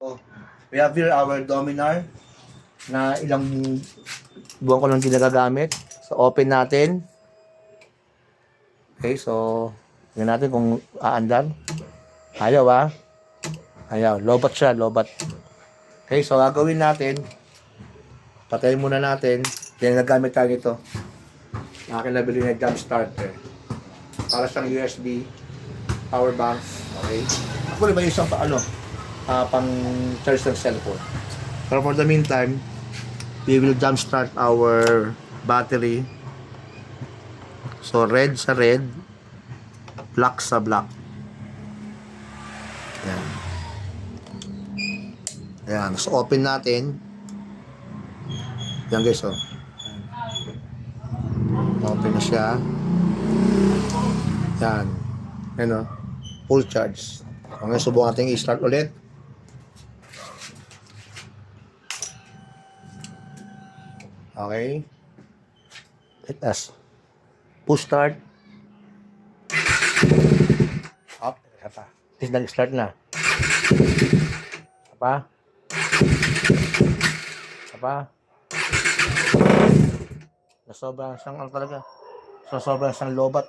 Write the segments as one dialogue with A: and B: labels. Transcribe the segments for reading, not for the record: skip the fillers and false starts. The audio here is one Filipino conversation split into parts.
A: So, we have here our Dominar na ilang buwan ko lang din nagagamit. So, open natin. Okay, so, tingnan natin kung aandar. Ayaw Ayaw. Lobat siya, lobat. Okay, so gagawin natin. Patayin muna natin. Then, nagamit tayo nito. Akin nabili na jump starter. Para siyang USB power bank. Okay. Ako ba yung isang pang charge ng cellphone. Pero for the meantime, we will jump start our battery. So red sa red, black sa black. Yan. Yan. So open natin. Yan guys, oh. Open na siya. Yan. Yan, oh. Full charge. Okay, subukan natin i-start ulit. Okay. Let us push start. Up. Isa pa. Please nag-start na. Isa pa. Isa pa. Sobrang siyang talaga. Sobrang siyang lobat.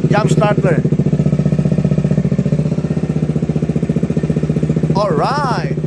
A: Jump starter. All right.